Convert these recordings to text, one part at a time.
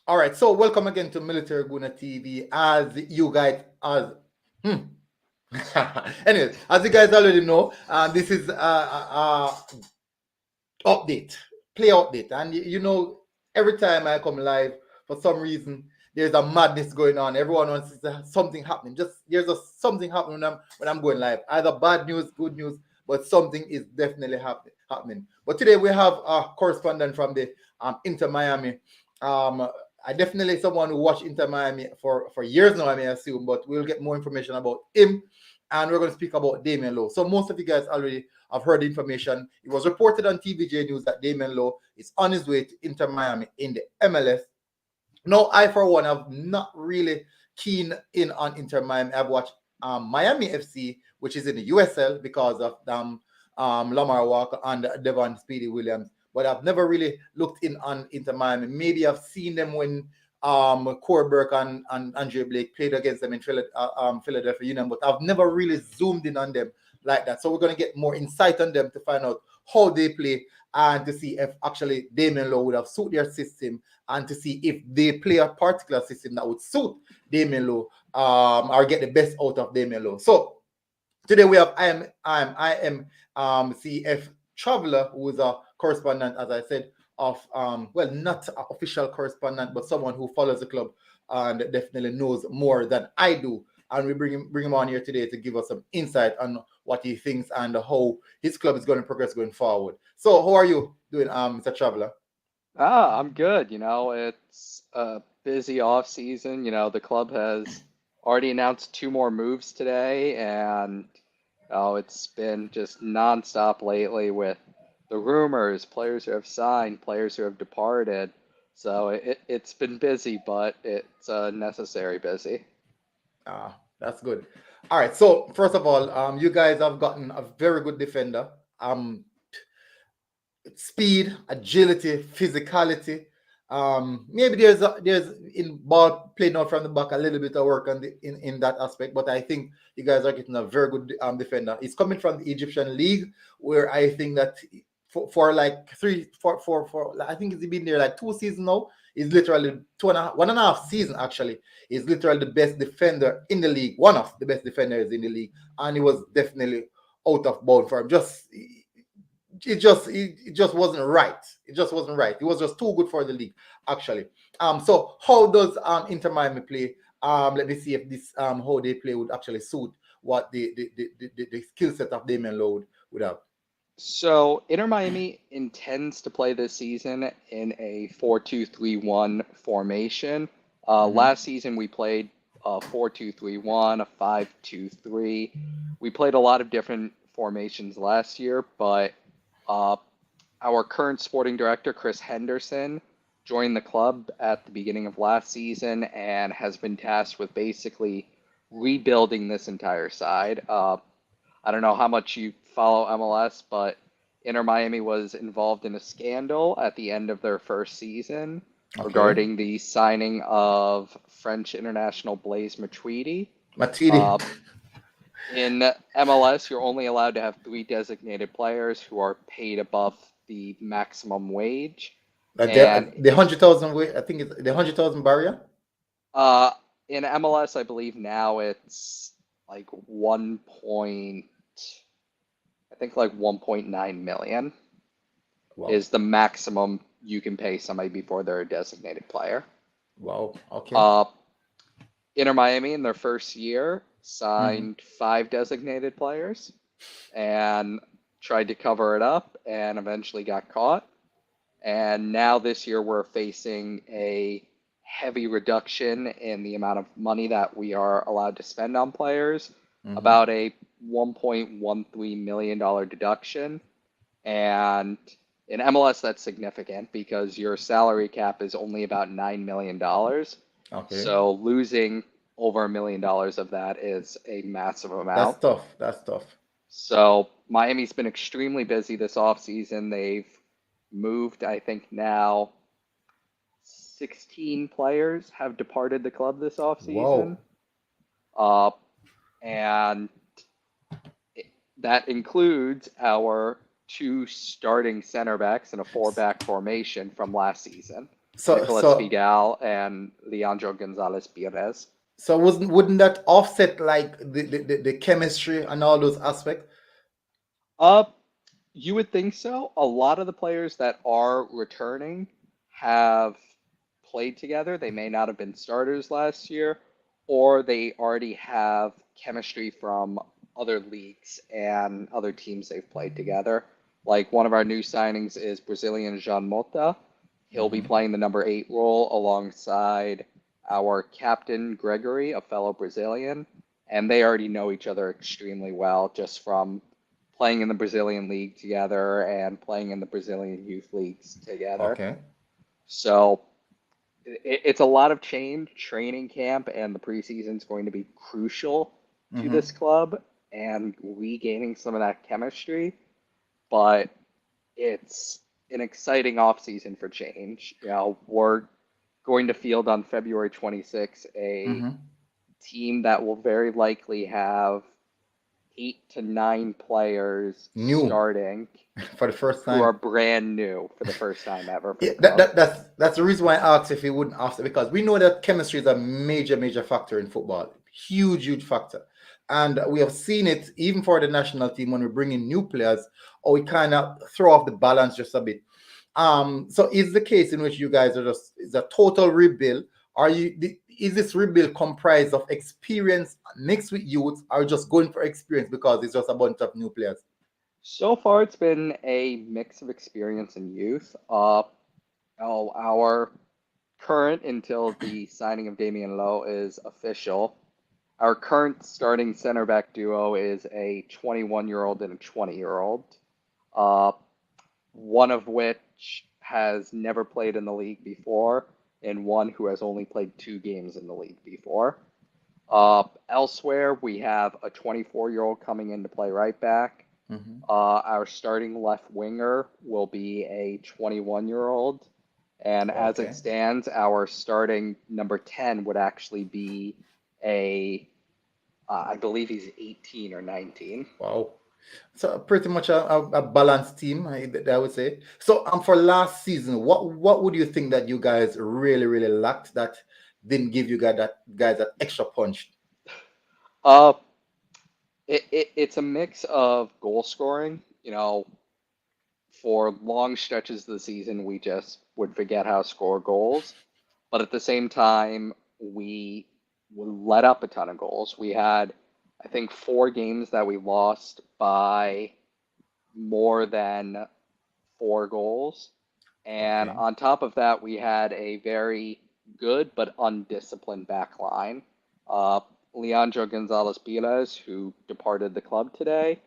All right, so welcome again to Military Guna TV. As you guys, as hmm. Anyways, as you guys already know, this is update, play update, and you know, every time I come live, for some reason, there's a madness going on. Everyone wants to see something happening. Just there's just something happening when I'm going live. Either bad news, good news, but something is definitely happening. But today we have a correspondent from the Inter Miami. Um, I definitely someone who watched Inter Miami for years now, I may assume, but we'll get more information about him. And we're going to speak about Damion Lowe. So most of you guys already have heard the information. It was reported on TVJ News that Damion Lowe is on his way to Inter Miami in the MLS. No, I for one have not really keen in on Inter Miami. I've watched Miami FC, which is in the USL because of Lamar Walker and Devon Speedy Williams. But I've never really looked in on Inter Miami. Maybe I've seen them when Corey Burke and Andre Blake played against them in Philadelphia Union, but I've never really zoomed in on them like that. So we're going to get more insight on them to find out how they play and to see if actually Damion Lowe would have suit their system and to see if they play a particular system that would suit Damion Lowe or get the best out of Damion Lowe. So today we have I am CF Traveler, who is a correspondent, as I said, of well, not an official correspondent, but someone who follows the club and definitely knows more than I do. And we bring him on here today to give us some insight on what he thinks and how his club is going to progress going forward. So, how are you doing, Mr. Traveler? I'm good. It's a busy off season. The club has already announced two more moves today, and it's been just nonstop lately with the rumors, players who have signed, players who have departed. So it's been busy, but it's necessary busy. That's good. All right. So first of all, you guys have gotten a very good defender. Speed, agility, physicality. Maybe there's in ball playing out from the back a little bit of work on in that aspect, but I think you guys are getting a very good defender. He's coming from the Egyptian league, where I think that for like I think he's been there like 2 seasons now. He's literally 1.5 season actually. He's literally the best defender in the league, one of the best defenders in the league, and he was definitely out of bound for him. It just wasn't right. It just wasn't right. It was just too good for the league, actually. So how does Inter Miami play? Let me see if this how they play would actually suit what the skill set of Damian Lowe would have. So Inter Miami intends to play this season in a 4-2-3-1 formation. Mm-hmm. Last season we played a 4-2-3-1, a 5-2-3. We played a lot of different formations last year, but uh, our current sporting director, Chris Henderson, joined the club at the beginning of last season and has been tasked with basically rebuilding this entire side. I don't know how much you follow MLS, but Inter Miami was involved in a scandal at the end of their first season Okay. regarding the signing of French international Blaise Matuidi. Matidi. Uh, in MLS, you're only allowed to have three designated players who are paid above the maximum wage. The 100,000 I think it's the 100,000 barrier. Uh, in MLS, I believe now it's like I think like 1.9 million Wow. is the maximum you can pay somebody before they're a designated player. Wow. Okay. Uh, Inter Miami in their first year Mm-hmm. signed five designated players and tried to cover it up and eventually got caught. And now this year we're facing a heavy reduction in the amount of money that we are allowed to spend on players, Mm-hmm. about a $1.13 million deduction. And in MLS, that's significant because your salary cap is only about $9 million. Okay. So losing over $1 million of that is a massive That's amount. tough. That's tough. So Miami's been extremely busy this offseason. They've moved, I think now 16 players have departed the club this offseason. Wow. Uh, and that includes our two starting center backs in a four back formation from last season. So Nicolas so Figal and Leandro Gonzalez Pires. so wouldn't that offset like the chemistry and all those aspects? Uh, you would think so. A lot of the players that are returning have played together. They may not have been starters last year, or they already have chemistry from other leagues and other teams they've played together. Like one of our new signings is Brazilian Jean Mota. He'll be Hmm. playing the number 8 role alongside our captain Gregory, a fellow Brazilian, and they already know each other extremely well just from playing in the Brazilian league together and playing in the Brazilian youth leagues together. Okay. So it's a lot of change. Training camp and the preseason is going to be crucial to Hmm. this club and regaining some of that chemistry. But it's an exciting offseason for change. We're going to field on February 26th a Hmm. team that will very likely have 8 to 9 players New starting for the first who are time. brand new for the first time ever for Yeah, the club. that's the reason why I asked if he wouldn't offset, because we know that chemistry is a major factor in football, huge factor, and we have seen it even for the national team when we bring in new players, or we kind of throw off the balance just a bit. So is the case in which you guys are just is a total rebuild? Is this rebuild comprised of experience mixed with youth, or just going for experience because it's just a bunch of new players? So far, it's been a mix of experience and youth. Our current, until the signing of Damion Lowe is official, our current starting center back duo is a 21-year-old and a 20-year-old, uh, one of which has never played in the league before, and one who has only played 2 games in the league before. Elsewhere, we have a 24-year-old coming in to play right back. Hmm. Our starting left winger will be a 21-year-old. And as it Okay. stands, our starting number 10 would actually be I believe he's 18 or 19. Wow. So pretty much a balanced team, I would say. So for last season, what would you think that you guys really lacked that didn't give you guys that extra punch? Uh, it's a mix of goal scoring. For long stretches of the season, we just would forget how to score goals. But at the same time, we let up a ton of goals. We had, I think, 4 games that we lost by more than 4 goals. And Okay. on top of that, we had a very good but undisciplined back line. Uh, Leandro Gonzalez Pires, who departed the club today,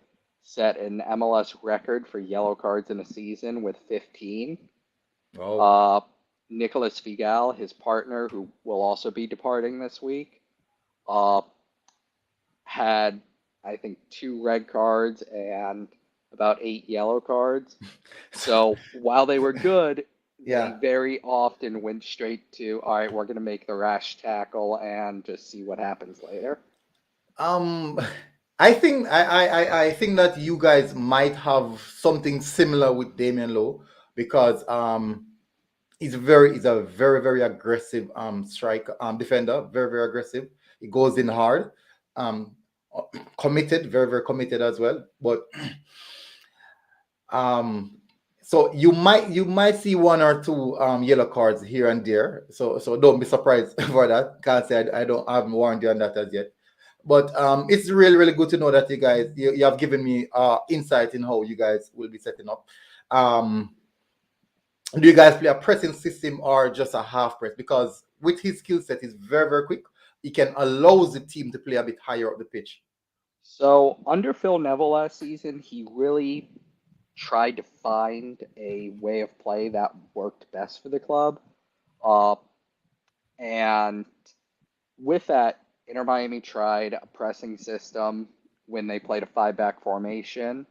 set an MLS record for yellow cards in a season with 15. Oh. Uh, Nicolas Figal, his partner, who will also be departing this week, uh, had, I think, 2 red cards and about 8 yellow cards. So while they were good, they Yeah. very often went straight to, all right, we're going to make the rash tackle and just see what happens later. Um, I think that you guys might have something similar with Damian Lowe, because he's a very aggressive striker defender, very aggressive. He goes in hard, um committed, very committed as well. But um so you might see one or two yellow cards here and there. So don't be surprised for that. Can't say I haven't warned you on that as yet. But it's really good to know that you have given me insight in how you guys will be setting up. Um, do you guys play a pressing system or just a half press? Because with his skill set, he's very quick. He can allow the team to play a bit higher up the pitch. So under Phil Neville last season, he really tried to find a way of play that worked best for the club. Uh, and with that, Inter Miami tried a pressing system when they played a 5-back formation,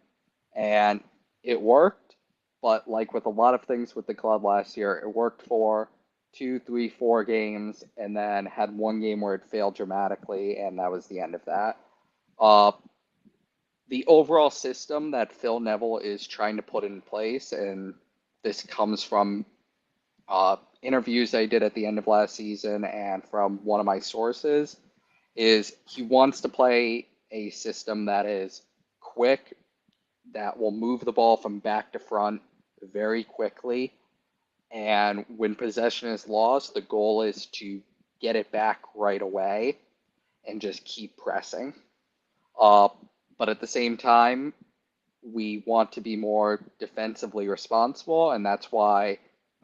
and it worked. But like with a lot of things with the club last year, it worked for 2, 3, 4 games, and then had 1 game where it failed dramatically, and that was the end of that. Uh, the overall system that Phil Neville is trying to put in place, and this comes from interviews I did at the end of last season and from one of my sources is he wants to play a system that is quick, that will move the ball from back to front very quickly. And when possession is lost, the goal is to get it back right away and just keep pressing. But at the same time, we want to be more defensively responsible, and that's why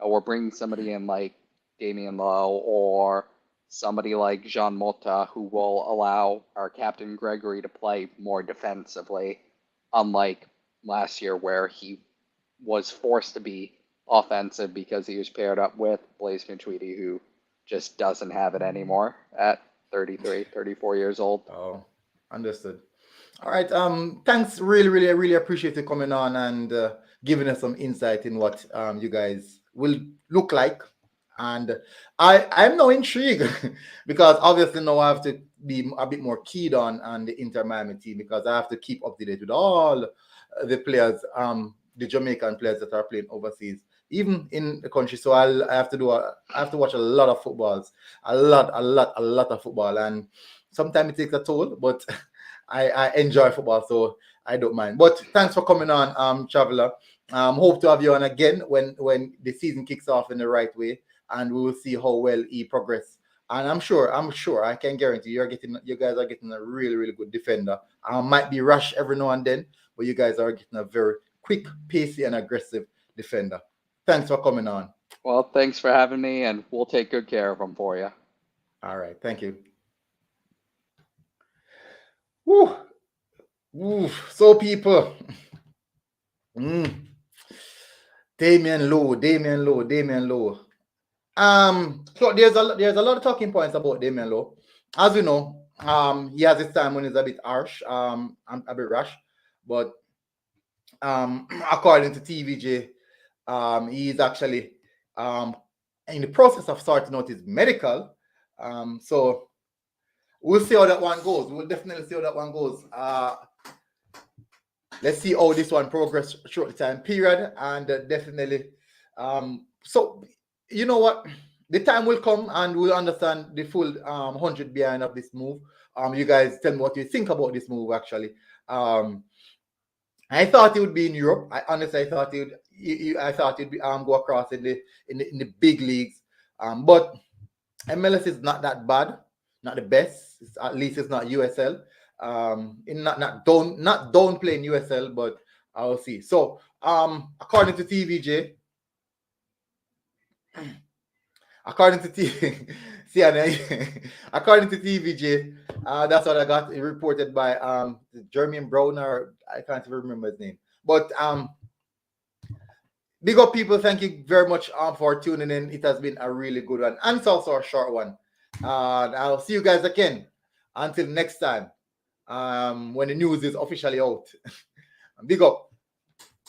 we're bringing somebody in like Damion Lowe or somebody like Jean Mota, who will allow our captain Gregory to play more defensively, unlike last year where he was forced to be offensive because he was paired up with Blaise Matuidi, who just doesn't have it anymore at 33, 34 years old. Oh, understood. All right. Thanks. Really appreciate you coming on and giving us some insight in what you guys will look like. And I'm now intrigued because obviously now I have to be a bit more keyed on the Inter Miami team because I have to keep up to date with all the players, the Jamaican players that are playing overseas, even in the country. So I have to watch a lot of footballs, a lot of football, and sometimes it takes a toll, but I enjoy football, so I don't mind. But thanks for coming on, Traveler. Hope to have you on again when the season kicks off in the right way, and we will see how well he progress. And I'm sure, I can guarantee you guys are getting a really good defender. Might be rush every now and then, but you guys are getting a very quick, pacey, and aggressive defender. Thanks for coming on. Well, thanks for having me, and we'll take good care of them for you. All right, thank you. Woo. Woo. So people, Damion Lowe. So there's a lot of talking points about Damion Lowe. As you know, he has his time when he's a bit harsh, a bit rash, but according to TVJ, he's actually in the process of sorting out his medical. So we'll see how that one goes. We'll definitely see how that one goes. Let's see how this one progress throughout the time period, and definitely. So you know what, the time will come, and we'll understand the full 100 behind of this move. You guys tell me what you think about this move. Actually, I thought it would be in Europe. I honestly thought I thought it'd be go across in the big leagues. But MLS is not that bad, not the best. At least it's not USL. Not downplaying USL, but I'll see. So according to TVJ, according to TVJ, that's what I got reported by Jeremy Brown, or I can't even remember his name. But big up people, thank you very much for tuning in. It has been a really good one, and it's also a short one. I'll see you guys again until next time, when the news is officially out. Big up.